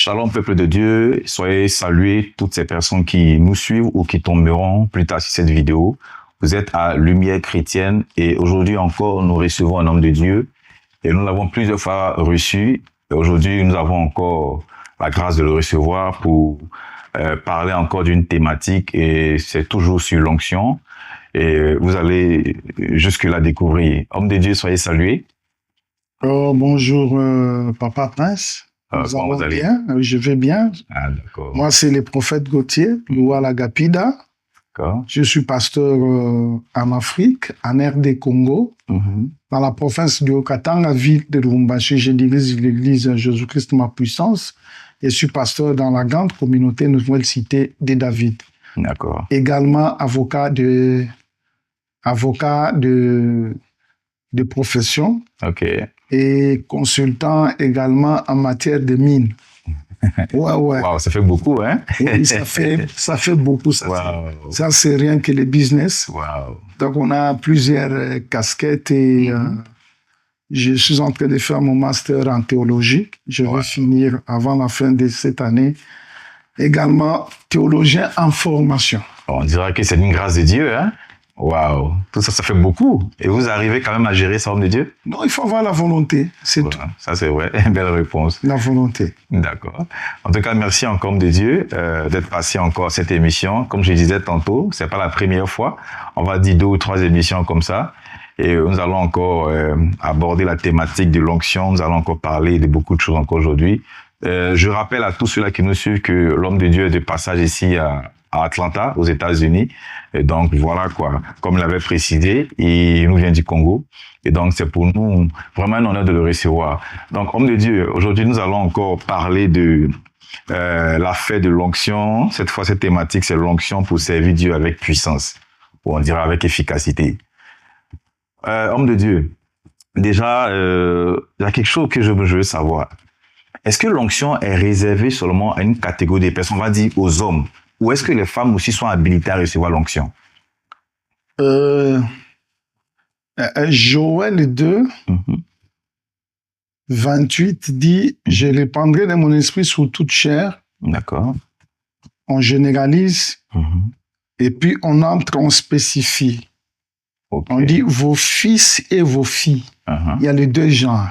Shalom, peuple de Dieu, soyez salués toutes ces personnes qui nous suivent ou qui tomberont plus tard sur cette vidéo. Vous êtes à Lumière Chrétienne et aujourd'hui encore, nous recevons un homme de Dieu et nous l'avons plusieurs fois reçu. Et aujourd'hui, nous avons encore la grâce de le recevoir pour parler encore d'une thématique et c'est toujours sur l'onction. Et vous allez jusque-là découvrir. Homme de Dieu, soyez salués. Bonjour, Papa Prince. Comment vous allez? Bien, je vais bien. Ah, d'accord. Moi, c'est le prophète Gauthier, Louala Gapida. D'accord. Je suis pasteur en Afrique, en RD Congo, dans la province du Haut-Katanga, ville de Lubumbashi. Je dirige l'église Jésus-Christ, ma puissance. Et je suis pasteur dans la grande communauté Nouvelle Cité de David. D'accord. Également avocat de profession. Ok. Et consultant également en matière de mines. Ouais. Wow, ça fait beaucoup, hein? Oui, ça fait beaucoup, ça. Wow. Ça, c'est rien que le business. Wow. Donc, on a plusieurs casquettes et je suis en train de faire mon master en théologie. Je vais finir avant la fin de cette année. Également, théologien en formation. On dirait que c'est une grâce de Dieu, hein? Waouh, tout ça, ça fait beaucoup. Et vous arrivez quand même à gérer ça, homme de Dieu? Non, il faut avoir la volonté, c'est tout. Ça, c'est vrai, belle réponse. La volonté. D'accord. En tout cas, merci encore, homme de Dieu, d'être passé encore à cette émission. Comme je disais tantôt, c'est pas la première fois. On va dire 2 ou 3 émissions comme ça. Et nous allons encore aborder la thématique de l'onction. Nous allons encore parler de beaucoup de choses encore aujourd'hui. Je rappelle à tous ceux-là qui nous suivent que l'homme de Dieu est de passage ici à Atlanta, aux États-Unis. Et donc, voilà quoi. Comme il l'avait précisé, il nous vient du Congo. Et donc, c'est pour nous vraiment un honneur de le recevoir. Donc, homme de Dieu, aujourd'hui, nous allons encore parler de la fête de l'onction. Cette fois, cette thématique, c'est l'onction pour servir Dieu avec puissance. Ou on dirait avec efficacité. Homme de Dieu, déjà, il y a quelque chose que je veux savoir. Est-ce que l'onction est réservée seulement à une catégorie de personnes, on va dire aux hommes? Ou est-ce que les femmes aussi sont habilitées à recevoir l'onction? Joël 2, 28 dit « Je répandrai de mon esprit sur toute chair. » D'accord. On généralise et puis on entre, on spécifie. Okay. On dit « vos fils et vos filles ». Il y a les 2 genres.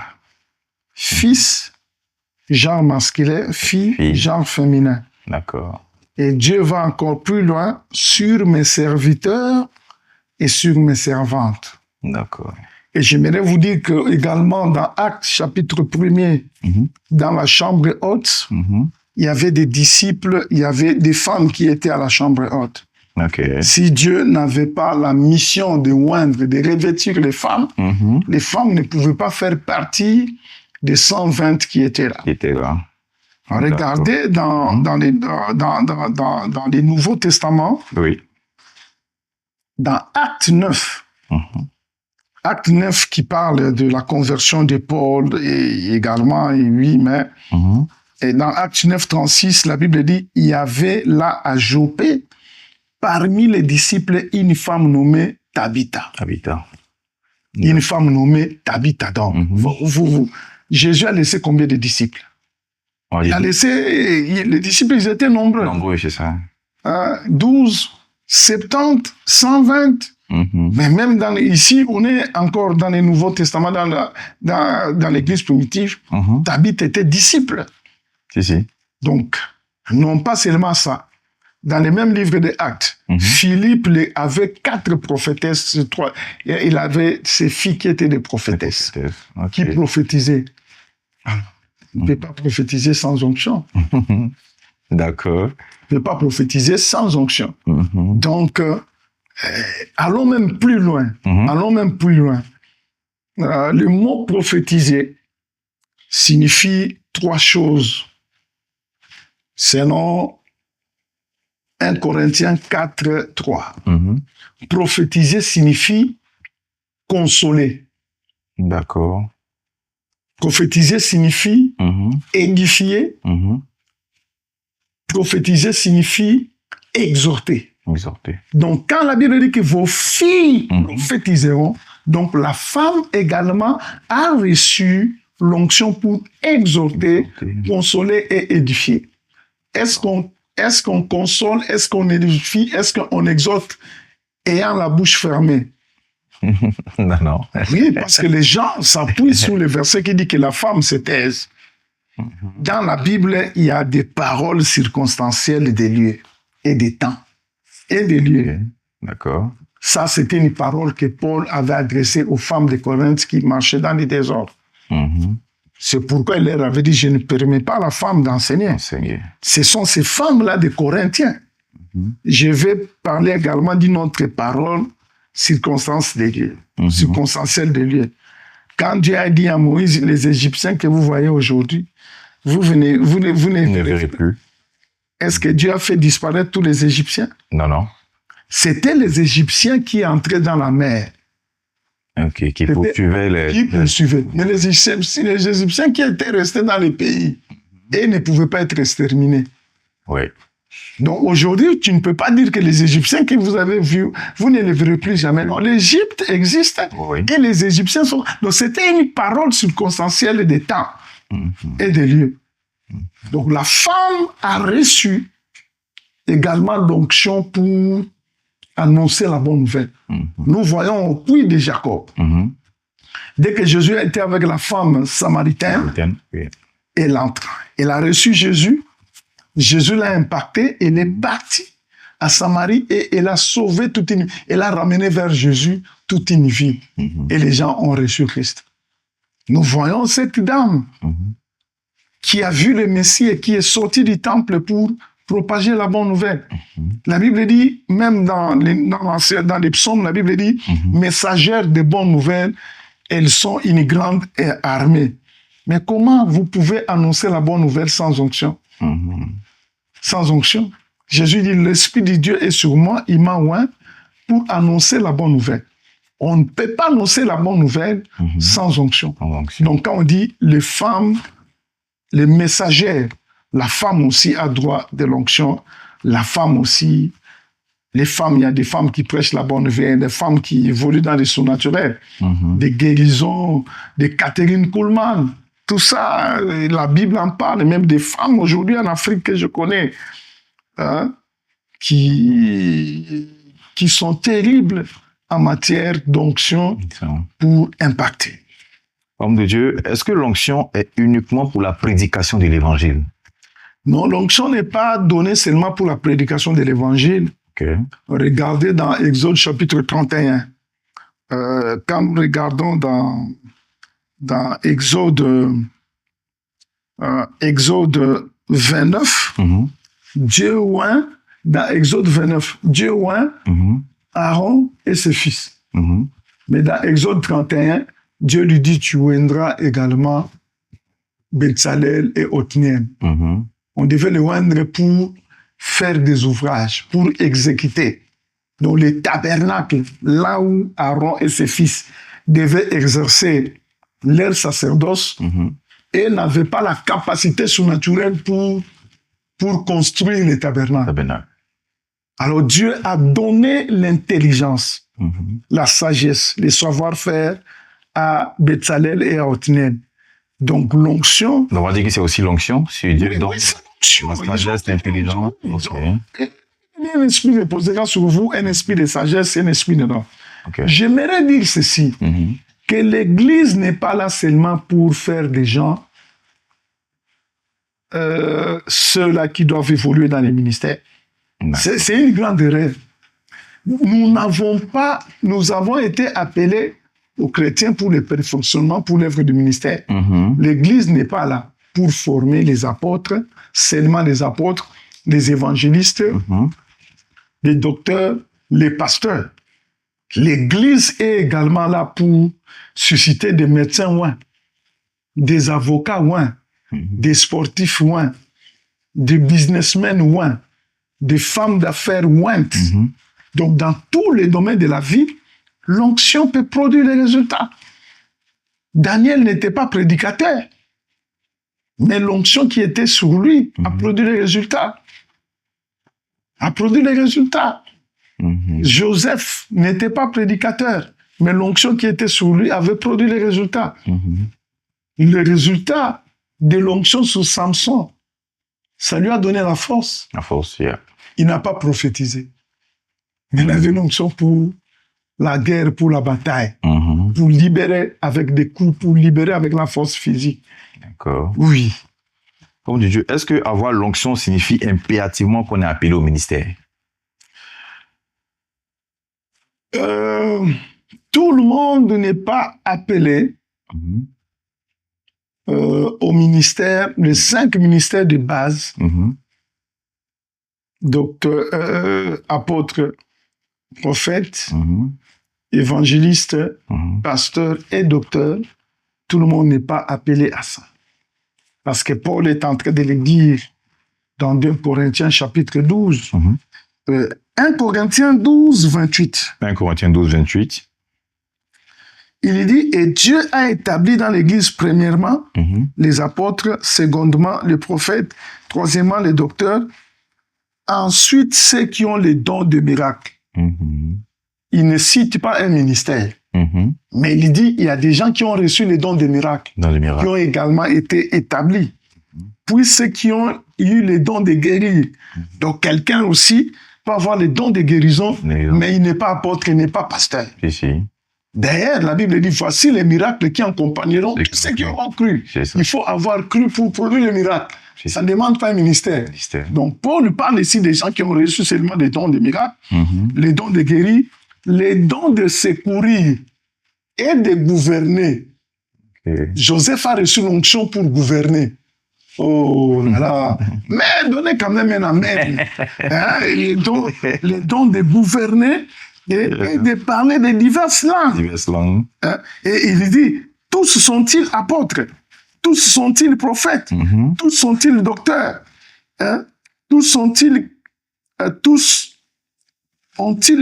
Fils, genre masculin, fille, genre féminin. D'accord. Et Dieu va encore plus loin sur mes serviteurs et sur mes servantes. D'accord. Et j'aimerais vous dire que également dans Actes chapitre 1er, dans la chambre haute, il y avait des disciples, il y avait des femmes qui étaient à la chambre haute. Okay. Si Dieu n'avait pas la mission de oindre, de revêtir les femmes ne pouvaient pas faire partie des 120 qui étaient là. Qui étaient là. Regardez dans les Nouveaux Testaments, dans Acte 9, Acte 9 qui parle de la conversion de Paul et également, et dans Acte 9, 36, la Bible dit, il y avait là à Joppé, parmi les disciples, une femme nommée Tabitha. Une femme nommée Tabitha. Donc, Jésus a laissé combien de disciples? Il a laissé, les disciples, ils étaient nombreux. Nombreux, c'est ça. 12, 70, 120. Mais même ici, on est encore dans les Nouveaux Testaments, dans l'église primitive. Tabitha était disciple. Si. Donc, non pas seulement ça. Dans les mêmes livres des Actes, Philippe avait 4 prophétesses. Il avait ses filles qui étaient des prophétesses. Qui prophétisaient. Il ne peut pas prophétiser sans onction. D'accord. Il ne peut pas prophétiser sans onction. Donc, allons même plus loin. Le mot prophétiser signifie 3 choses. Selon 1 Corinthiens 4, 3. Prophétiser signifie consoler. D'accord. Prophétiser signifie édifier. Prophétiser signifie exhorter. Donc, quand la Bible dit que vos filles prophétiseront, donc la femme également a reçu l'onction pour exhorter, consoler et édifier. Est-ce qu'on console, est-ce qu'on édifie, est-ce qu'on exhorte ayant la bouche fermée? Non. Oui, parce que les gens s'appuient sur le verset qui dit que la femme se taise. Dans la Bible, il y a des paroles circonstancielles des lieux et des temps et des lieux. Okay. D'accord. Ça, c'était une parole que Paul avait adressée aux femmes de Corinthe qui marchaient dans les désordres. C'est pourquoi il leur avait dit, je ne permets pas à la femme d'enseigner. Ce sont ces femmes-là des Corinthiens. Je vais parler également d'une autre parole, circonstance des lieux, circonstancielle des lieux. Quand Dieu a dit à Moïse, les Égyptiens que vous voyez aujourd'hui, vous ne verrez plus. Est-ce que Dieu a fait disparaître tous les Égyptiens? Non. C'était les Égyptiens qui entraient dans la mer. Ok, qui poursuivaient les... Qui poursuivaient. Mais les Égyptiens qui étaient restés dans les pays et ne pouvaient pas être exterminés. Oui. Donc aujourd'hui, tu ne peux pas dire que les Égyptiens que vous avez vus, vous ne les verrez plus jamais. Non, l'Égypte existe et les Égyptiens sont... Donc c'était une parole circonstancielle des temps et des lieux. Donc la femme a reçu également l'onction pour annoncer la bonne nouvelle. Nous voyons au puits de Jacob. Dès que Jésus a été avec la femme samaritaine, elle entre. Elle a reçu Jésus. Jésus l'a impacté, elle est partie à Samarie et elle a sauvé toute une vie. Elle a ramené vers Jésus toute une vie. Et les gens ont reçu Christ. Nous voyons cette dame qui a vu le Messie et qui est sortie du temple pour propager la bonne nouvelle. La Bible dit, même dans les psaumes, la Bible dit, messagères de bonnes nouvelles, elles sont une grande armée. Mais comment vous pouvez annoncer la bonne nouvelle sans onction? Sans onction. Jésus dit, l'Esprit de Dieu est sur moi, il m'a oint pour annoncer la bonne nouvelle. On ne peut pas annoncer la bonne nouvelle sans onction. Donc quand on dit les femmes, les messagères, la femme aussi a droit de l'onction. La femme aussi, les femmes, il y a des femmes qui prêchent la bonne nouvelle, des femmes qui évoluent dans les surnaturels, des guérisons, des Catherine Kuhlman. Tout ça, la Bible en parle, même des femmes aujourd'hui en Afrique que je connais, qui sont terribles en matière d'onction pour impacter. Homme de Dieu, est-ce que l'onction est uniquement pour la prédication de l'Évangile? Non, l'onction n'est pas donnée seulement pour la prédication de l'Évangile. Regardez dans Exode chapitre 31. Quand nous regardons dans Exode 29, Dieu oint, dans Exode 29, Dieu oint Aaron et ses fils. Mais dans Exode 31, Dieu lui dit, tu oindras également Bezalel et Othniel. On devait le oindre pour faire des ouvrages, pour exécuter. Donc les tabernacles, là où Aaron et ses fils devaient exercer leur sacerdoce, et n'avaient pas la capacité surnaturelle pour construire les tabernacles. Alors Dieu a donné l'intelligence, la sagesse, le savoir-faire à Bezalel et à Othniel. Donc l'onction... On va dire que c'est aussi l'onction, si Dieu donne la sagesse, l'intelligence. Un esprit reposera sur vous, un esprit de sagesse et un esprit de don. J'aimerais dire ceci, que l'Église n'est pas là seulement pour faire des gens ceux-là qui doivent évoluer dans les ministères. C'est une grande erreur. Nous avons été appelés aux chrétiens pour le perfectionnement, pour l'œuvre du ministère. L'Église n'est pas là pour former les apôtres, seulement les apôtres, les évangélistes, les docteurs, les pasteurs. L'Église est également là pour susciter des médecins oints, des avocats oints, des sportifs oints, des businessmen oints, des femmes d'affaires ointes. Donc, dans tous les domaines de la vie, l'onction peut produire les résultats. Daniel n'était pas prédicateur, mais l'onction qui était sur lui a produit les résultats. Joseph n'était pas prédicateur, mais l'onction qui était sur lui avait produit les résultats. le résultat de l'onction sur Samson, ça lui a donné la force. La force, yeah. Il n'a pas prophétisé. Mais il avait l'onction pour la guerre, pour la bataille, pour libérer avec des coups, pour libérer avec la force physique. D'accord. Oui. Homme de Dieu, est-ce que avoir l'onction signifie impérativement qu'on est appelé au ministère? Tout le monde n'est pas appelé au ministère, les 5 ministères de base, docteur, apôtre, prophète, évangéliste, pasteur et docteur. Tout le monde n'est pas appelé à ça. Parce que Paul est en train de le dire dans 2 Corinthiens chapitre 12. 1 Corinthiens 12, 28. 1 Corinthiens 12, 28. Il dit, et Dieu a établi dans l'Église, premièrement, les apôtres, secondement, les prophètes, troisièmement, les docteurs, ensuite, ceux qui ont les dons de miracle. Il ne cite pas un ministère, mais il dit, il y a des gens qui ont reçu les dons de miracle, qui ont également été établis. Puis ceux qui ont eu les dons de guérir. Donc, quelqu'un aussi peut avoir les dons de guérison, mais il n'est pas apôtre, il n'est pas pasteur. D'ailleurs, la Bible dit, voici les miracles qui accompagneront tous ceux qui auront cru. Il faut avoir cru pour produire le miracle. Ça ne demande pas un ministère. Donc, Paul parle ici des gens qui ont reçu seulement des dons de miracles, les dons de guérir, les dons de secourir et de gouverner. Joseph a reçu l'onction pour gouverner. Oh là là. Mais donnez quand même un amen. Les dons de gouverner et de parler de diverses langues. Et il dit, tous sont-ils apôtres? Tous sont-ils prophètes? Tous sont-ils docteurs? Tous ont-ils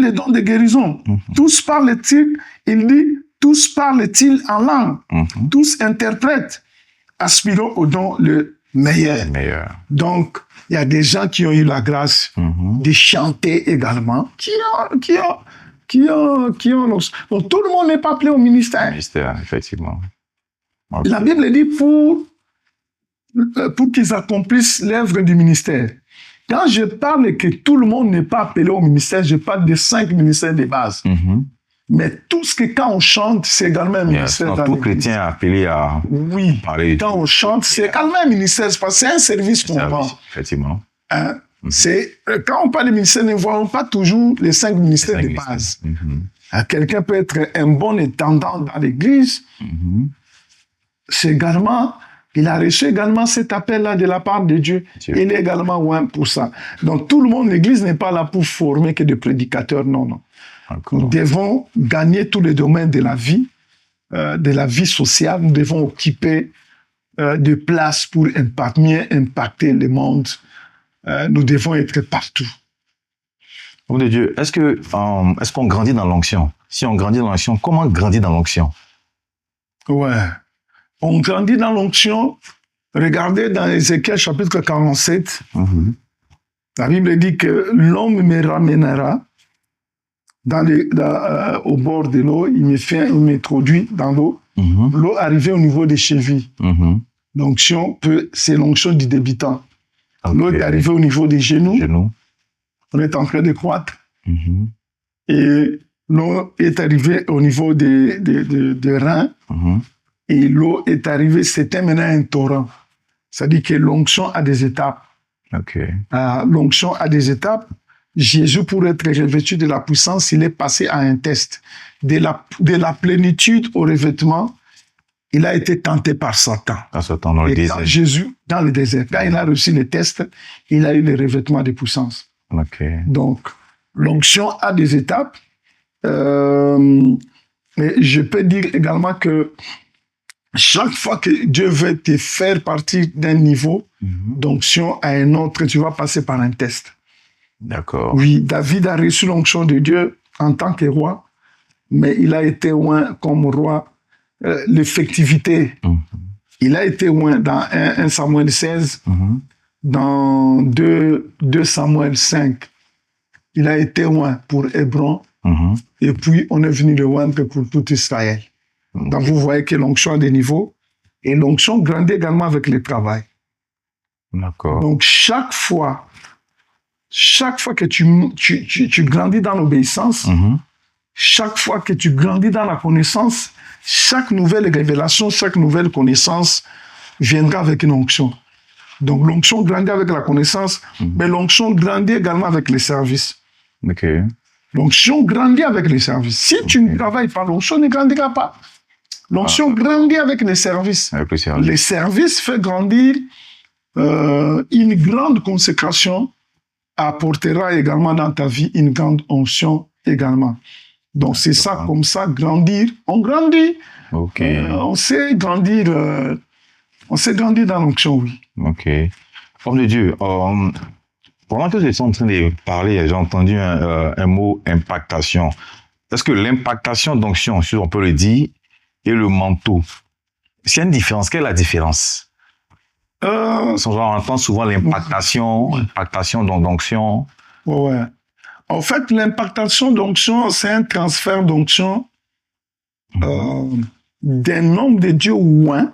les dons de guérison? Tous parlent-ils? Il dit, tous parlent-ils en langue? Tous interprètent? Aspirons au don le meilleur. Donc, il y a des gens qui ont eu la grâce de chanter également, qui ont donc, tout le monde n'est pas appelé au ministère. Ministère, effectivement. La Bible dit pour qu'ils accomplissent l'œuvre du ministère. Quand je parle que tout le monde n'est pas appelé au ministère, je parle des 5 ministères de base. Mais tout ce que quand on chante, c'est également un ministère. Tout chrétien est appelé à parler. Quand on chante, c'est également un ministère, parce que c'est un service qu'on rend. Effectivement. Quand on parle de ministère, ne voyons pas toujours les 5 ministères de base. Quelqu'un peut être un bon intendant dans l'église. C'est également, il a reçu également cet appel-là de la part de Dieu. Il est également loin pour ça. Donc tout le monde, l'église n'est pas là pour former que des prédicateurs, non. Nous devons gagner tous les domaines de la vie sociale. Nous devons occuper des places pour mieux impacter le monde. Nous devons être partout. Homme de Dieu, est-ce qu'on grandit dans l'onction? Si on grandit dans l'onction, comment grandir dans l'onction? Ouais. On grandit dans l'onction. Regardez dans Ézéchiel chapitre 47. La Bible dit que l'homme me ramènera au bord de l'eau. Il m'introduit dans l'eau. L'eau arrivait au niveau des chevilles. L'onction, c'est l'onction du débutant. L'eau est arrivée au niveau des genoux. On est en train de croître. Et l'eau est arrivée au niveau des reins. Et l'eau est arrivée, c'était maintenant un torrent. C'est-à-dire que l'onction a des étapes. L'onction a des étapes. Jésus, pour être revêtu de la puissance, il est passé à un test. De la plénitude au revêtement, il a été tenté par Satan. Dans le désert. Jésus, dans le désert, quand il a reçu les tests, il a eu le revêtement de puissance. Donc, l'onction a des étapes. Mais je peux dire également que chaque fois que Dieu veut te faire partir d'un niveau d'onction à un autre, tu vas passer par un test. D'accord. Oui, David a reçu l'onction de Dieu en tant que roi, mais il a été loin comme roi. L'effectivité, il a été loin dans 1 Samuel 16, dans 2 Samuel 5. Il a été loin pour Hébron, et puis on est venu le loin pour tout Israël. Donc vous voyez que l'onction a des niveaux, Et l'onction grandit également avec le travail. D'accord. Donc, chaque fois que tu grandis dans l'obéissance, chaque fois que tu grandis dans la connaissance, chaque nouvelle révélation, chaque nouvelle connaissance viendra avec une onction. Donc, l'onction grandit avec la connaissance, mais l'onction grandit également avec les services. Ok. L'onction grandit avec les services. Si tu ne travailles pas, l'onction ne grandira pas. L'onction grandit avec les services. Avec le service. Les services font grandir une grande consécration, apportera également dans ta vie une grande onction également. Donc, c'est ça, comme ça, grandir. On grandit. Ok. On sait grandir dans l'onction, oui. Ok. Homme de Dieu, pendant que j'étais en train de parler, j'ai entendu un mot impactation. Est-ce que l'impactation d'onction, si on peut le dire, et le manteau, c'est une différence? Quelle est la différence? On entend souvent l'impactation, d'onction. Ouais. En fait, l'impactation d'onction, c'est un transfert d'onction d'un homme de Dieu ou un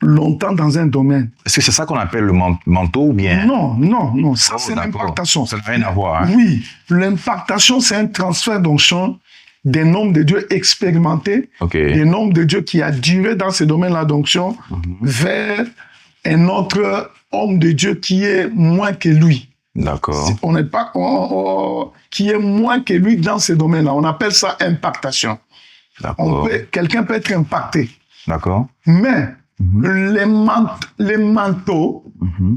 longtemps dans un domaine. Est-ce que c'est ça qu'on appelle le manteau ou bien? Non, ça c'est l'impactation. Ça n'a rien à voir. Hein? Oui, l'impactation, c'est un transfert d'onction d'un homme de Dieu expérimenté, d'un homme de Dieu qui a duré dans ce domaine-là d'onction, vers un autre homme de Dieu qui est moins que lui. D'accord. On n'est pas qui est moins que lui dans ce domaine-là. On appelle ça impactation. D'accord. Quelqu'un peut être impacté. D'accord. Mais les manteaux,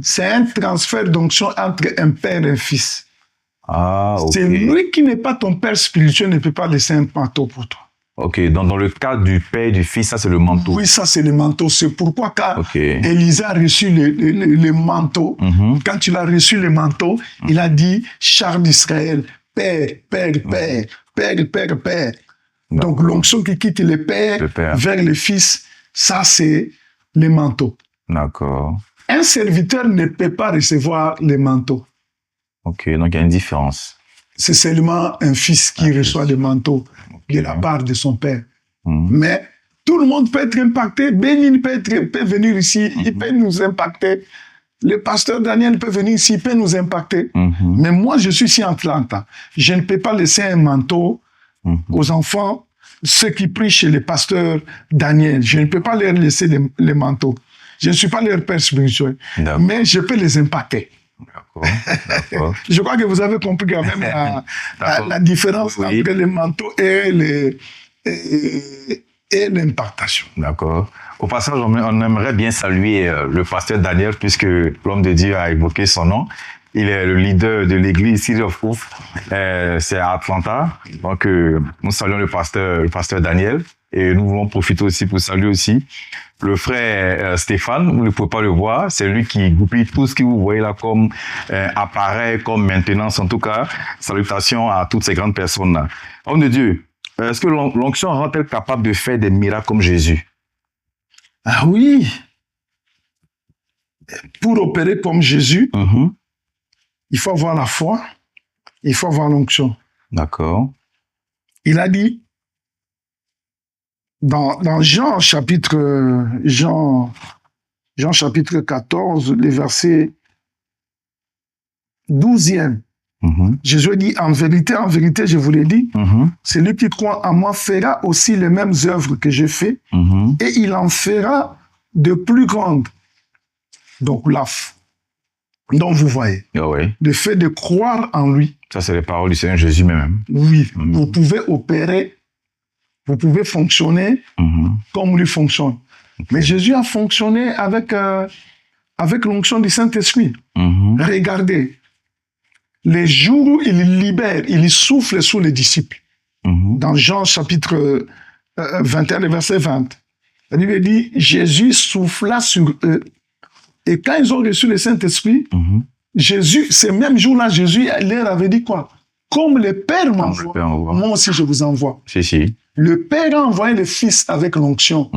c'est un transfert d'onction entre un père et un fils. Ah, ok. C'est lui qui n'est pas ton père spirituel ne peut pas laisser un manteau pour toi. Ok, donc dans le cas du père et du fils, ça c'est le manteau. Oui, ça c'est le manteau. C'est pourquoi quand Élisée a reçu le manteau, quand il a reçu le manteau, il a dit, char d'Israël, père, père, père, père, père, père. Donc l'onction qui quitte le père vers le fils, ça c'est le manteau. D'accord. Un serviteur ne peut pas recevoir le manteau. Ok, donc il y a une différence. C'est seulement un fils qui reçoit le manteau de la part de son père. Mais tout le monde peut être impacté. Bénin peut venir ici, il peut nous impacter. Le pasteur Daniel peut venir ici, il peut nous impacter. Mais moi, je suis ici en Atlanta. Je ne peux pas laisser un manteau aux enfants, ceux qui prient chez le pasteur Daniel. Je ne peux pas leur laisser les manteaux. Je ne suis pas leur père spirituel. Mais je peux les impacter. D'accord. Je crois que vous avez compris quand même la différence entre les manteaux et l'impactation. D'accord. Au passage, on aimerait bien saluer le pasteur Daniel, puisque l'homme de Dieu a évoqué son nom. Il est le leader de l'église City of Hope. C'est à Atlanta. Donc, nous saluons le pasteur Daniel. Et nous voulons profiter aussi pour saluer aussi le frère Stéphane. Vous ne pouvez pas le voir. C'est lui qui goupille tout ce que vous voyez là comme appareil, comme maintenance. En tout cas, salutations à toutes ces grandes personnes-là. Homme de Dieu, est-ce que l'onction rend-elle capable de faire des miracles comme Jésus? Ah oui. Pour opérer comme Jésus, il faut avoir la foi, il faut avoir l'onction. D'accord. Il a dit, dans Jean chapitre 14, le verset 12e, Jésus dit, en vérité, je vous l'ai dit, celui qui croit en moi fera aussi les mêmes œuvres que j'ai fait, et il en fera de plus grandes. Donc là, donc vous voyez, le fait de croire en lui. Ça, c'est les paroles du Seigneur Jésus même. Oui, vous pouvez opérer, vous pouvez fonctionner comme lui fonctionne. Mais Jésus a fonctionné avec l'onction du Saint-Esprit. Regardez, les jours où il libère, il souffle sur les disciples. Dans Jean chapitre 21, verset 20, la Bible dit, Jésus souffla sur eux. Et quand ils ont reçu le Saint-Esprit, Jésus, ces mêmes jours-là, Jésus leur avait dit quoi? Comme le Père m'envoie, moi aussi je vous envoie. Si. Le Père a envoyé le Fils avec l'onction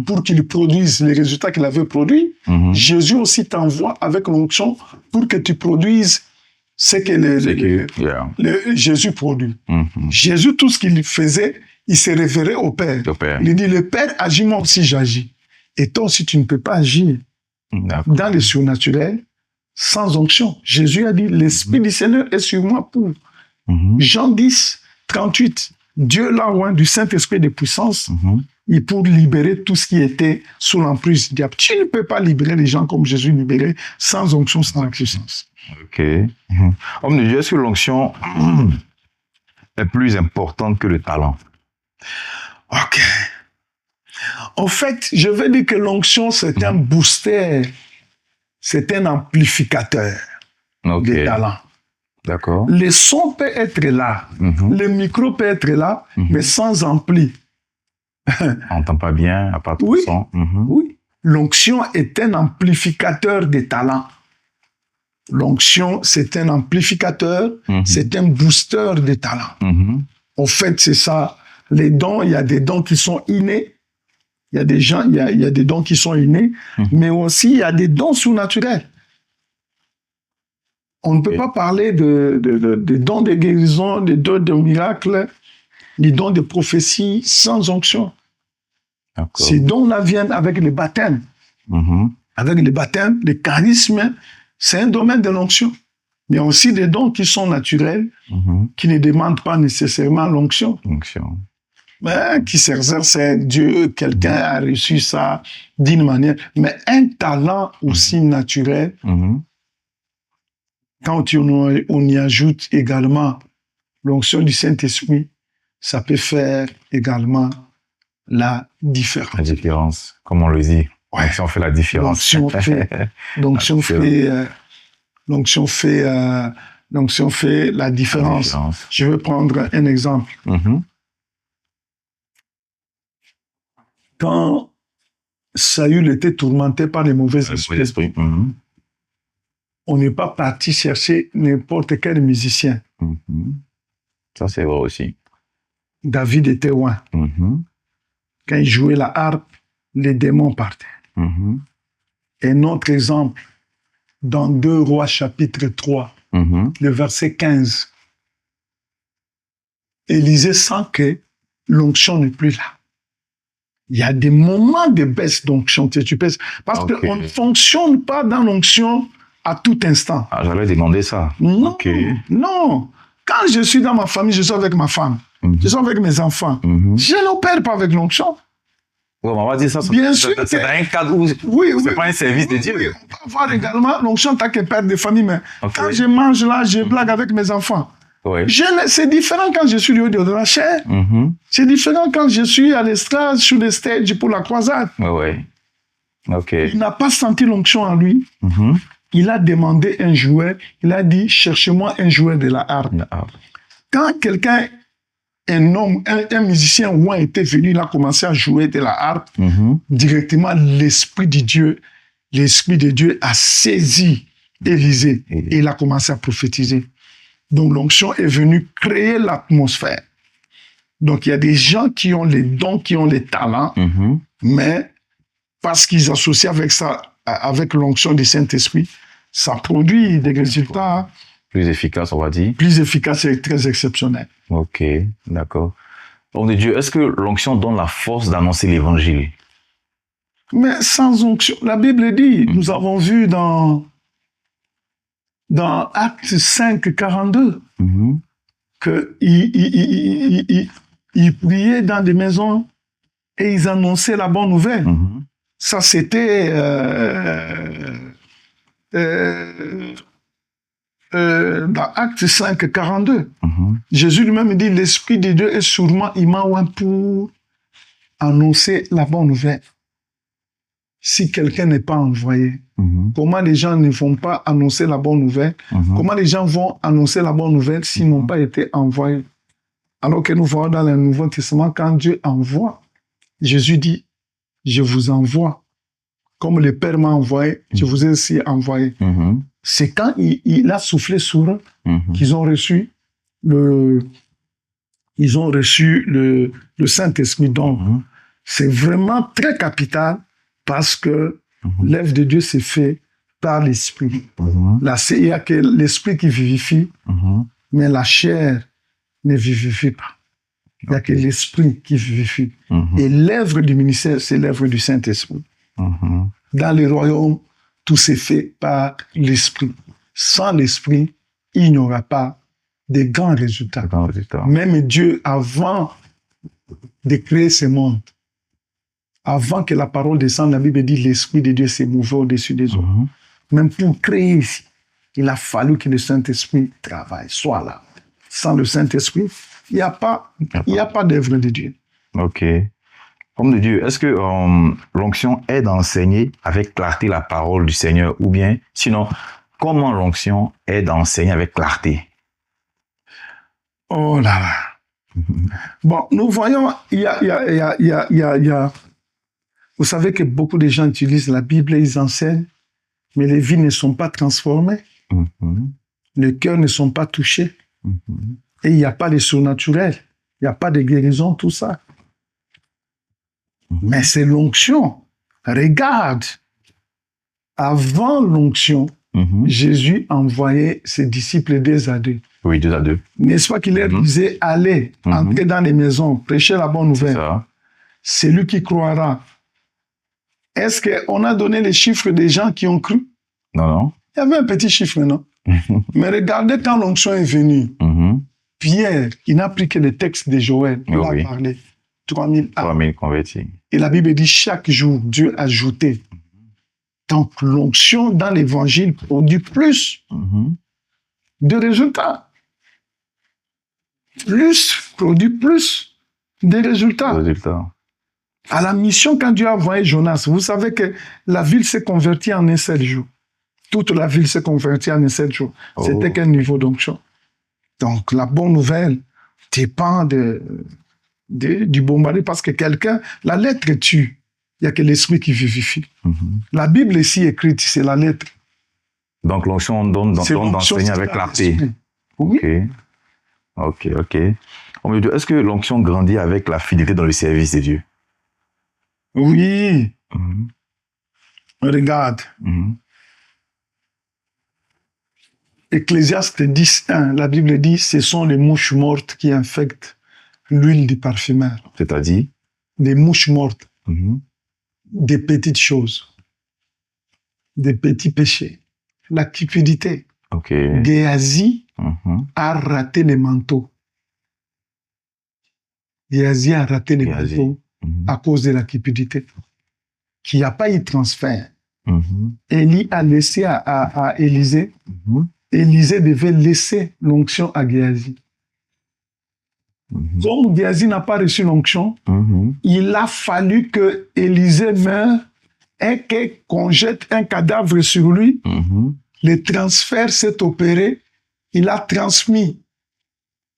pour qu'il produise les résultats qu'il avait produits. Jésus aussi t'envoie avec l'onction pour que tu produises ce que Jésus produit. Jésus, tout ce qu'il faisait, il se référait au Père. Le Père. Il dit, le Père agit, moi aussi j'agis. Et toi aussi, tu ne peux pas agir dans le surnaturel sans onction. Jésus a dit, l'Esprit du Seigneur est sur moi pour. Jean 10, 38. Dieu l'a oint du Saint-Esprit de puissance et pour libérer tout ce qui était sous l'emprise du diable. Tu ne peux pas libérer les gens comme Jésus libérait sans onction, sans la puissance. Ok. Homme de Dieu, est-ce que l'onction est plus importante que le talent? Ok. En fait, je veux dire que l'onction, c'est un booster, c'est un amplificateur des talents. D'accord. Le son peut être là, le micro peut être là, mais sans ampli. On n'entend pas bien, à part tout Oui, son. oui. L'onction est un amplificateur des talents. L'onction, c'est un amplificateur, c'est un booster des talents. En fait, c'est ça. Les dons, il y a des dons qui sont innés. Il y a des gens, il y a des dons qui sont innés, mais aussi il y a des dons surnaturels. On ne peut pas parler de dons de guérison, des dons de miracles, des dons de prophétie sans onction. Ces dons-là viennent avec le baptême. Avec le baptême, le charisme, c'est un domaine de l'onction. Il y a aussi des dons qui sont naturels, qui ne demandent pas nécessairement l'onction. Mais qui s'exerce, Dieu, quelqu'un a reçu ça d'une manière. Mais un talent aussi naturel, quand on y ajoute également l'onction du Saint-Esprit, ça peut faire également la différence. La différence, comme on le dit. Ouais. L'onction fait la différence. L'onction fait la différence. Je vais prendre un exemple. Quand Saül était tourmenté par les mauvais esprits, on n'est pas parti chercher n'importe quel musicien. Ça, c'est vrai aussi. David était loin. Quand il jouait la harpe, les démons partaient. Un autre exemple, dans 2 Rois chapitre 3, le verset 15, Élisée sent que l'onction n'est plus là. Il y a des moments de baisse d'onction, tu peux, parce qu'on ne fonctionne pas dans l'onction à tout instant. Ah, j'allais demander ça. Non, non. Quand je suis dans ma famille, je suis avec ma femme, je suis avec mes enfants. Je n'opère pas avec l'onction. Oui, on va dire ça. Bien sûr. C'est dans un cadre où c'est pas un service de Dieu. Oui, on peut avoir également l'onction en tant que père de famille, mais quand je mange là, je blague avec mes enfants. C'est différent quand je suis le haut de la chair. C'est différent quand je suis à l'estrade, sur le stage pour la croisade. Il n'a pas senti l'onction en lui. Il a demandé un joueur. Il a dit, cherchez-moi un joueur de la harpe. Quand quelqu'un, un homme, un musicien ou un était venu, il a commencé à jouer de la harpe, directement l'Esprit de Dieu a saisi Élisée et il a commencé à prophétiser. Donc l'onction est venue créer l'atmosphère. Donc il y a des gens qui ont les dons, qui ont les talents, mais parce qu'ils associent avec ça, avec l'onction du Saint-Esprit, ça produit des résultats plus efficaces, on va dire. Plus efficaces et très exceptionnels. Ok, d'accord. Homme de Dieu, est-ce que l'onction donne la force d'annoncer l'évangile? Mais sans onction, la Bible dit, nous avons vu dans Actes 5, 42, qu'ils priaient dans des maisons et ils annonçaient la bonne nouvelle. Ça, c'était dans Actes 5, 42. Jésus lui-même dit, l'Esprit de Dieu est sur moi, il m'a oint pour annoncer la bonne nouvelle. Si quelqu'un n'est pas envoyé, comment les gens ne vont pas annoncer la bonne nouvelle? Comment les gens vont annoncer la bonne nouvelle s'ils n'ont pas été envoyés? Alors que nous voyons dans le Nouveau Testament, quand Dieu envoie, Jésus dit, je vous envoie. Comme le Père m'a envoyé, je vous ai aussi envoyé. C'est quand il a soufflé sur eux qu'ils ont reçu le Saint-Esprit. Donc, c'est vraiment très capital parce que l'œuvre de Dieu s'est faite par l'Esprit. Il y a que l'Esprit qui vivifie, mais la chair ne vivifie pas. Il n'y a que l'Esprit qui vivifie. Et l'œuvre du ministère, c'est l'œuvre du Saint-Esprit. Dans le royaume, tout s'est fait par l'Esprit. Sans l'Esprit, il n'y aura pas de grands résultats. Même Dieu, avant de créer ce monde, avant que la parole descende, la Bible dit l'Esprit de Dieu s'est mouvé au-dessus des hommes. Même pour créer ici, il a fallu que le Saint-Esprit travaille, soit là. Sans le Saint-Esprit, il n'y a pas d'œuvre de Dieu. Ok. Homme de Dieu, est-ce que l'onction est d'enseigner avec clarté la parole du Seigneur, ou bien, sinon, comment l'onction est d'enseigner avec clarté? Oh là là. Bon, nous voyons, vous savez que beaucoup de gens utilisent la Bible et ils enseignent, mais les vies ne sont pas transformées. Les cœurs ne sont pas touchés. Et il n'y a pas de surnaturel. Il n'y a pas de guérison, tout ça. Mais c'est l'onction. Regarde. Avant l'onction, Jésus envoyait ses disciples 2 à 2. Oui, 2 à 2. N'est-ce pas qu'il leur disait, allez, entrez dans les maisons, prêchez la bonne nouvelle. C'est lui qui croira. Est-ce qu'on a donné les chiffres des gens qui ont cru? Non, non. Il y avait un petit chiffre, non? Mais regardez quand l'onction est venue. Pierre, il n'a pris que le texte de Joël, il a parlé. 3000 convertis. Et la Bible dit, chaque jour, Dieu a ajouté. Donc, l'onction dans l'évangile produit plus de résultats. Produit plus de résultats. À la mission, quand Dieu a envoyé Jonas, vous savez que la ville s'est convertie en un seul jour. Toute la ville s'est convertie en un seul jour. C'était quel niveau d'onction? Donc, la bonne nouvelle dépend du bombardé parce que quelqu'un, la lettre tue. Il n'y a que l'esprit qui vivifie. La Bible ici écrite, c'est la lettre. Donc, l'onction donne d'enseigner avec clarté. Oui. Ok. Est-ce que l'onction grandit avec la fidélité dans le service de Dieu? Oui. Regarde. Ecclésiaste 10:1, la Bible dit, ce sont les mouches mortes qui infectent l'huile du parfumeur. C'est-à-dire? Des mouches mortes. Des petites choses. Des petits péchés. La cupidité. Géasi a raté les manteaux. Géasi a raté les manteaux à cause de la cupidité. Qui n'a pas eu transfert. Élie a laissé à Élisée. Élisée devait laisser l'onction à Géasi. Comme Géasi n'a pas reçu l'onction, il a fallu que Élisée meure et qu'on jette un cadavre sur lui. Le transfert s'est opéré. Il a transmis.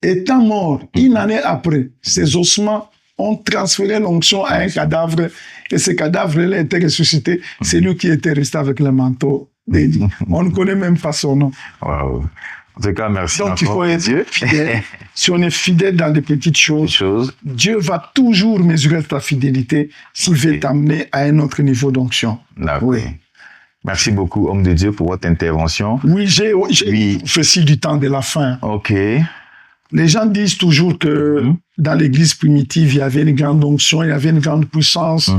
Étant mort, une année après, ses ossements ont transféré l'onction à un cadavre et ce cadavre-là était ressuscité. C'est lui qui était resté avec le manteau. On ne connaît même pas son nom. Wow. En tout cas, merci. Donc, il faut être fidèle. Si on est fidèle dans les petites choses, Dieu va toujours mesurer ta fidélité s'il veut t'amener à un autre niveau d'onction. Oui. Merci beaucoup, homme de Dieu, pour votre intervention. Oui, j'ai fait du temps de la fin. Ok. Les gens disent toujours que dans l'église primitive, il y avait une grande onction, il y avait une grande puissance.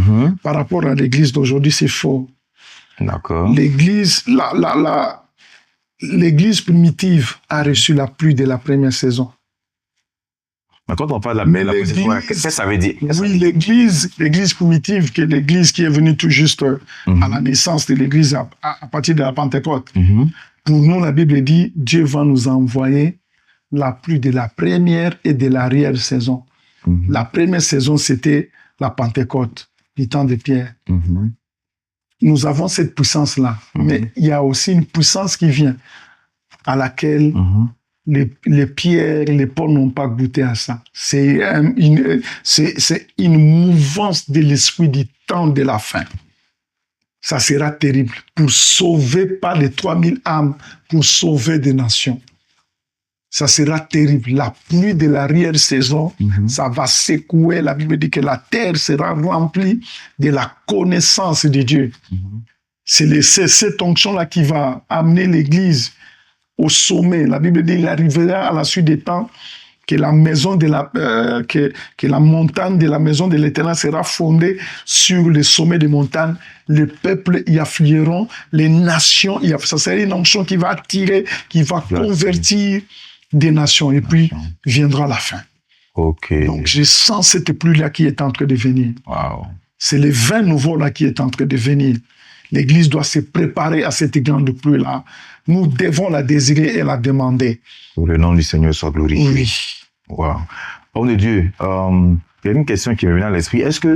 Par rapport à l'église d'aujourd'hui, c'est faux. D'accord. L'église primitive a reçu la pluie de la première saison. Mais quand on parle de la première saison, qu'est-ce que ça veut dire? Oui, l'église primitive, qui est l'église qui est venue tout juste à la naissance de l'église à partir de la Pentecôte. Pour nous, la Bible dit, Dieu va nous envoyer la pluie de la première et de l'arrière-saison. La première saison, c'était la Pentecôte, du temps de Pierre. Nous avons cette puissance-là, mais il y a aussi une puissance qui vient, à laquelle les pierres, les Paul n'ont pas goûté à ça. C'est une mouvance de l'esprit du temps de la fin. Ça sera terrible pour sauver pas les 3000 âmes, pour sauver des nations. Ça sera terrible. La pluie de l'arrière-saison, ça va secouer. La Bible dit que la terre sera remplie de la connaissance de Dieu. C'est cette onction-là qui va amener l'Église au sommet. La Bible dit qu'il arrivera à la suite des temps que la maison de que la montagne de la maison de l'Éternel sera fondée sur le sommet des montagnes. Les peuples y afflueront, les nations y afflueront. Ça sera une onction qui va attirer, qui va convertir des nations. Et puis viendra la fin. Ok. Donc je sens cette pluie-là qui est en train de venir. Wow. C'est le vin nouveau là qui est en train de venir. L'Église doit se préparer à cette grande pluie-là. Nous devons la désirer et la demander. Que le nom du Seigneur soit glorifié. Oui. Wow. Homme de Dieu, il y a une question qui me vient à l'esprit. Est-ce que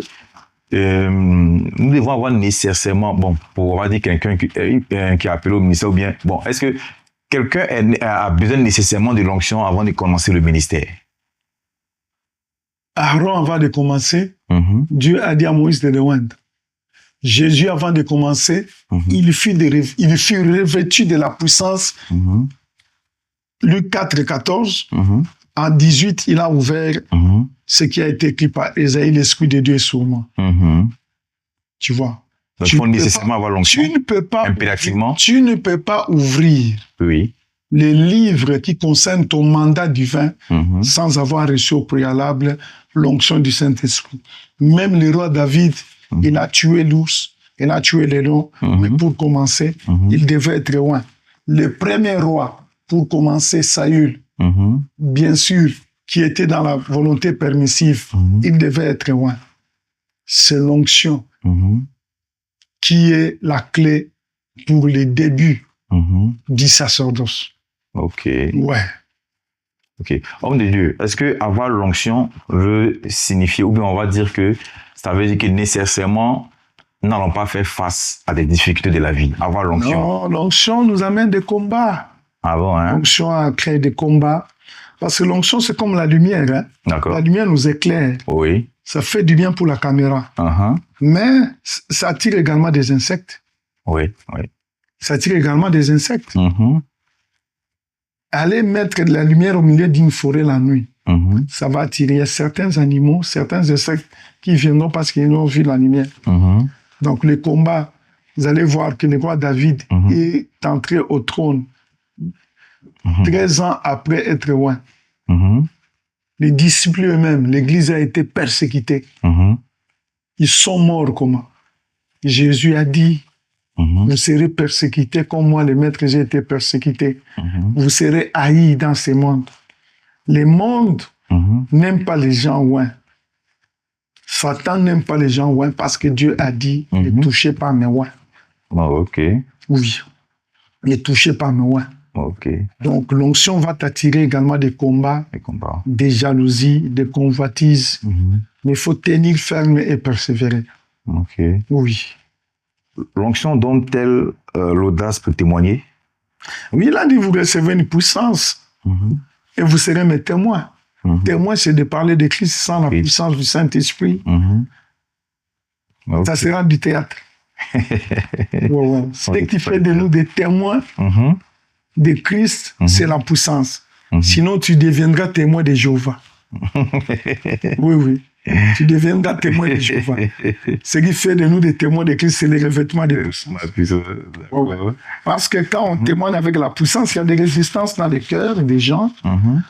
nous devons avoir nécessairement, bon, pour avoir dit quelqu'un qui est appelé au ministère, ou bien, bon, est-ce que quelqu'un a besoin nécessairement de l'onction avant de commencer le ministère? Aaron, avant de commencer, Dieu a dit à Moïse de le oindre. Jésus, avant de commencer, il fut revêtu de la puissance. Luc 4, 14. En 18, il a ouvert ce qui a été écrit par Ésaïe, l'Esprit de Dieu est sur moi. Tu vois. Donc, il faut nécessairement avoir l'onction. Tu ne peux pas, impérativement. Tu ne peux pas ouvrir les livres qui concernent ton mandat divin sans avoir reçu au préalable l'onction du Saint-Esprit. Même le roi David, il a tué l'ours, il a tué les lions, mais pour commencer, il devait être loin. Le premier roi, pour commencer, Saül, bien sûr, qui était dans la volonté permissive, il devait être loin. C'est l'onction qui est la clé pour les débuts du sacerdoce. Ok. Ouais. Ok. Homme de Dieu, est-ce que avoir l'onction veut signifier, ou bien on va dire que ça veut dire que nécessairement, nous n'allons pas faire face à des difficultés de la vie, avoir l'onction? Non, l'onction nous amène des combats. Ah bon, hein? L'onction a créé des combats. Parce que l'onction, c'est comme la lumière. Hein? D'accord. La lumière nous éclaire. Oui. Ça fait du bien pour la caméra. Mais ça attire également des insectes. Oui, oui. Ça attire également des insectes. Aller mettre de la lumière au milieu d'une forêt la nuit, ça va attirer certains animaux, certains insectes qui viendront parce qu'ils ont vu la lumière. Donc le combat, vous allez voir que le roi David est entré au trône 13 ans après être loin. Les disciples eux-mêmes, l'Église a été persécutée. Ils sont morts comment? Jésus a dit, vous serez persécutés comme moi, le maître, j'ai été persécuté. Vous serez haïs dans ce monde. Le monde n'aime pas les gens loin. Satan n'aime pas les gens loin parce que Dieu a dit, ne touchez pas mes loin. Ok. Oui. Ne touchez pas mes loin. Ok. Donc l'onction va t'attirer également des combats, des jalousies, des convoitises. Mais il faut tenir ferme et persévérer. Ok. Oui. L'onction donne-t-elle l'audace pour témoigner? Oui, il a dit, vous recevez une puissance et vous serez mes témoins. Témoin, c'est de parler de Christ sans la puissance du Saint-Esprit. Ça sera du théâtre. Ce qui fait de nous des témoins de Christ, c'est la puissance. Sinon, tu deviendras témoin de Jéhovah. Oui. Tu deviendras témoin de Jéhovah. Ce qui fait de nous des témoins de Christ, c'est le revêtement de puissance. Parce que quand on témoigne avec la puissance, il y a des résistances dans les cœurs des gens.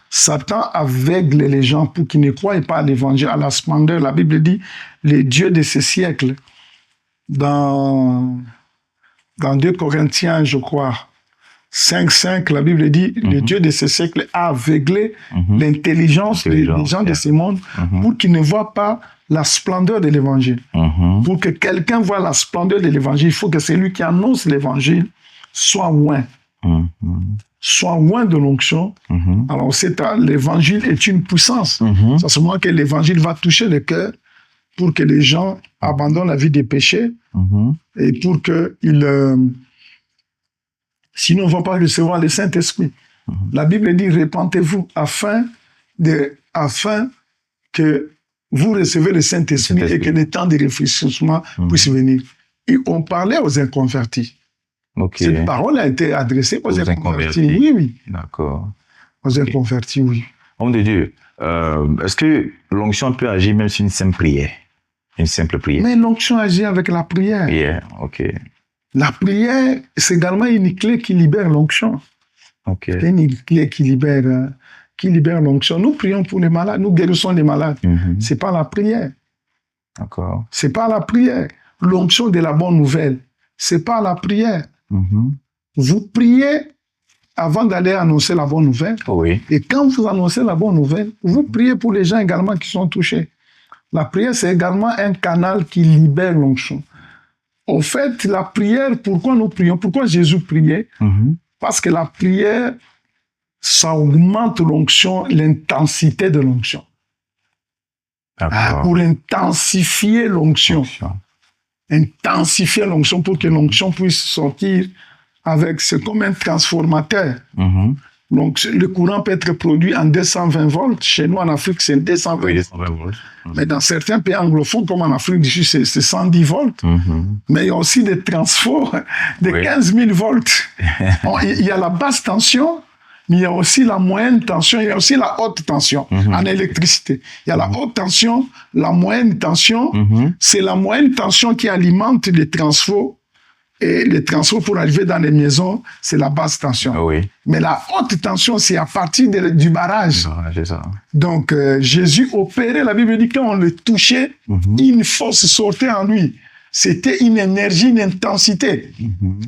Satan aveugle les gens pour qu'ils ne croient pas à l'évangile, à la splendeur. La Bible dit, les dieux de ce siècle, dans 2 Corinthiens, je crois, 5.5, la Bible dit, le Dieu de ce siècle a aveuglé l'intelligence des gens de ce monde pour qu'ils ne voient pas la splendeur de l'évangile. Pour que quelqu'un voie la splendeur de l'évangile, il faut que celui qui annonce l'évangile soit loin. Soit loin de l'onction. Alors, l'évangile est une puissance. C'est seulement que l'évangile va toucher le cœur pour que les gens abandonnent la vie des péchés et pour qu'ils... sinon, on ne va pas recevoir le Saint-Esprit. La Bible dit, répentez-vous afin que vous recevez le Saint-Esprit et que le temps de réfléchissement puisse venir. Et on parlait aux inconvertis. Cette parole a été adressée aux inconvertis. Oui. D'accord. Aux inconvertis, oui. Homme de Dieu, est-ce que l'onction peut agir même sur une simple prière? Une simple prière? Mais l'onction agit avec la prière. Prière, ok. La prière, c'est également une clé qui libère l'onction. C'est une clé qui libère. qui libère l'onction. Nous prions pour les malades, nous guérissons les malades. C'est pas la prière. D'accord. C'est pas la prière. L'onction de la bonne nouvelle, c'est pas la prière. Vous priez avant d'aller annoncer la bonne nouvelle. Oui. Et quand vous annoncez la bonne nouvelle, vous priez pour les gens également qui sont touchés. La prière, c'est également un canal qui libère l'onction. En fait, la prière, pourquoi nous prions? Pourquoi Jésus priait? Parce que la prière, ça augmente l'onction, l'intensité de l'onction. Pour intensifier l'onction. Intensifier l'onction pour que l'onction puisse sortir avec, c'est comme un transformateur. Donc, le courant peut être produit en 220 volts. Chez nous, en Afrique, c'est 220 Oui, 220 volts. Mais dans certains pays anglophones, comme en Afrique du Sud, c'est 110 volts. Mais il y a aussi des transforts de 15 000 volts. Il y a la basse tension, mais il y a aussi la moyenne tension, il y a aussi la haute tension en électricité. Il y a la haute tension, la moyenne tension. C'est la moyenne tension qui alimente les transforts. Et les transforts pour arriver dans les maisons, c'est la basse tension. Mais la haute tension, c'est à partir du barrage. Donc, Jésus opérait, la Bible dit que quand on le touchait, une force sortait en lui. C'était une énergie, une intensité.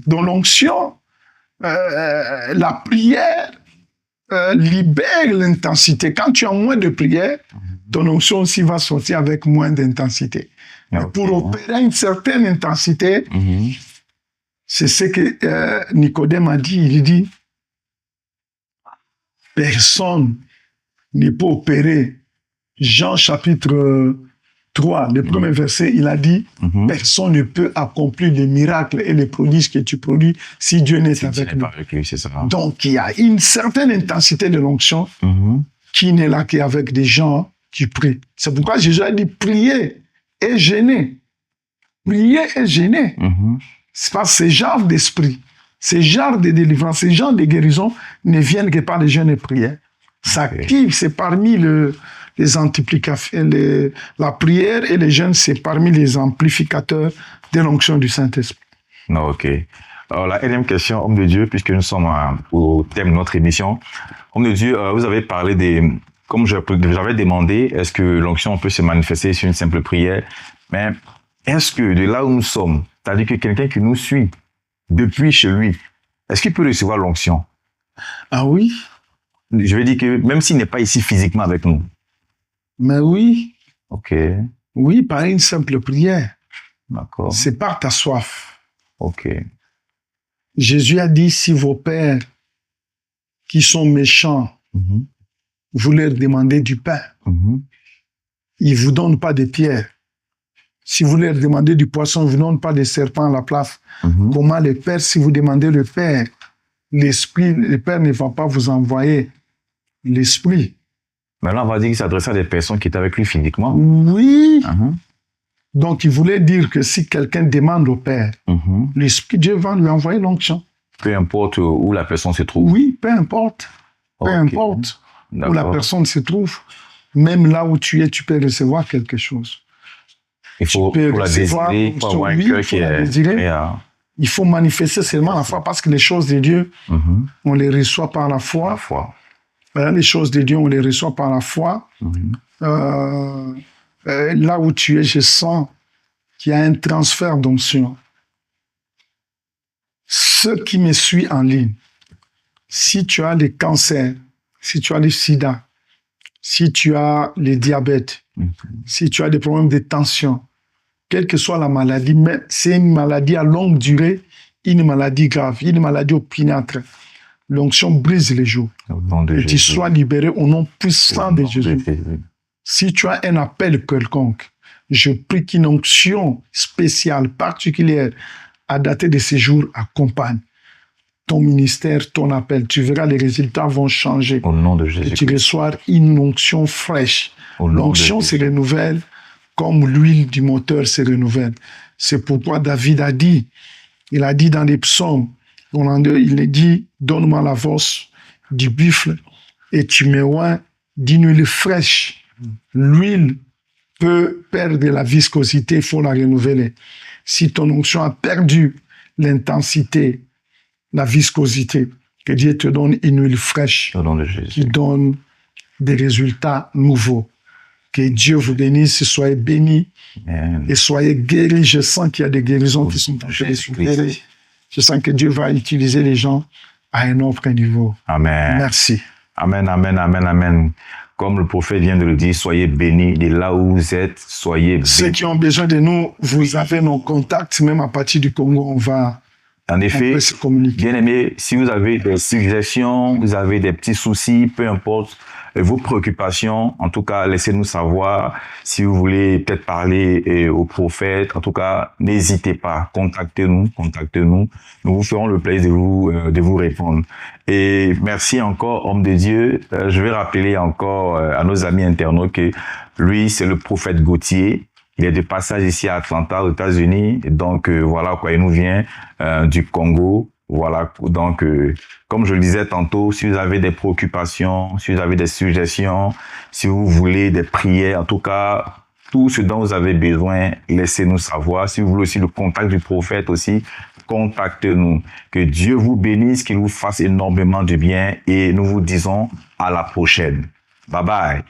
Donc, l'onction, la prière libère l'intensité. Quand tu as moins de prière, ton onction aussi va sortir avec moins d'intensité. Pour opérer une certaine intensité, c'est ce que Nicodème a dit. Il dit, personne ne peut opérer. Jean chapitre 3, le premier verset, il a dit, personne ne peut accomplir les miracles et les prodiges que tu produis si Dieu n'est avec lui. Donc, il y a une certaine intensité de l'onction qui n'est là qu'avec des gens qui prient. C'est pourquoi Jésus a dit, priez et jeûnez. Priez et jeûnez. C'est parce que ces genres d'esprit, ces genres de délivrance, ces genres de guérison ne viennent que par les jeûnes et prières. Ça active, c'est parmi les amplificateurs, la prière et les jeûnes, c'est parmi les amplificateurs de l'onction du Saint-Esprit. Ok. Alors, la énième question, homme de Dieu, puisque nous sommes au thème de notre émission. Homme de Dieu, vous avez parlé comme j'avais demandé, est-ce que l'onction peut se manifester sur une simple prière? Mais est-ce que de là où nous sommes, c'est-à-dire que quelqu'un qui nous suit depuis chez lui, est-ce qu'il peut recevoir l'onction? Ah oui. Je veux dire que même s'il n'est pas ici physiquement avec nous. Mais oui. Ok. Oui, par une simple prière. D'accord. C'est par ta soif. Ok. Jésus a dit, si vos pères qui sont méchants, vous leur demandez du pain, ils ne vous donnent pas des pierres. Si vous leur demandez du poisson, ils ne vous donnent pas des serpents à la place. Comment le Père, si vous demandez le Père, le Père ne va pas vous envoyer l'Esprit. Maintenant, on va dire qu'il s'adressait à des personnes qui étaient avec lui physiquement. Oui. Donc, il voulait dire que si quelqu'un demande au Père, l'Esprit de Dieu va lui envoyer l'onction. Peu importe où la personne se trouve. Oui, peu importe. Peu importe où la personne se trouve. Même là où tu es, tu peux recevoir quelque chose. Il faut la désirer, il faut avoir un cœur qui est prêt à... Il faut manifester seulement la foi, parce que les choses de Dieu, on les reçoit par la foi. Les choses de Dieu, on les reçoit par la foi. Là où tu es, je sens qu'il y a un transfert d'onction. Ceux qui me suivent en ligne, si tu as le cancer, si tu as le sida, si tu as le diabète, si tu as des problèmes de tension, quelle que soit la maladie, mais c'est une maladie à longue durée, une maladie grave, une maladie opiniâtre. L'onction brise les jours. Et tu sois libéré au nom puissant de Jésus. Si tu as un appel quelconque, je prie qu'une onction spéciale, particulière, à dater de ces jours, accompagne ton ministère, ton appel. Tu verras, les résultats vont changer. Au nom de Jésus. Et tu reçois une onction fraîche. L'onction se renouvelle comme l'huile du moteur se renouvelle. C'est pourquoi David a dit, il a dit dans les psaumes, il a dit, donne-moi la force du buffle et tu me oins d'une huile fraîche. L'huile peut perdre la viscosité, il faut la renouveler. Si ton onction a perdu l'intensité, la viscosité, que Dieu te donne une huile fraîche qui donne des résultats nouveaux. Que Dieu vous bénisse, soyez bénis et soyez guéris. Je sens qu'il y a des guérisons qui sont en train de s'opérer. Je sens que Dieu va utiliser les gens à un autre niveau. Amen. Merci. Amen, amen, amen, amen. Comme le prophète vient de le dire, soyez bénis. De là où vous êtes, soyez bénis. Ceux qui ont besoin de nous, vous avez nos contacts. Même à partir du Congo, on va En effet, se communiquer. bien aimé, si vous avez des suggestions, vous avez des petits soucis, peu importe vos préoccupations, en tout cas, laissez-nous savoir. Si vous voulez peut-être parler au prophète, en tout cas, n'hésitez pas, contactez-nous. Nous vous ferons le plaisir de vous répondre. Et merci encore, homme de Dieu. Je vais rappeler encore à nos amis internautes que lui, c'est le prophète Gauthier. Il est de passage ici à Atlanta, aux États-Unis. Donc, voilà quoi, il nous vient du Congo. Voilà, donc, comme je le disais tantôt, si vous avez des préoccupations, si vous avez des suggestions, si vous voulez des prières, en tout cas, tout ce dont vous avez besoin, laissez-nous savoir. Si vous voulez aussi le contact du prophète aussi, contactez-nous. Que Dieu vous bénisse, qu'il vous fasse énormément de bien et nous vous disons à la prochaine. Bye bye.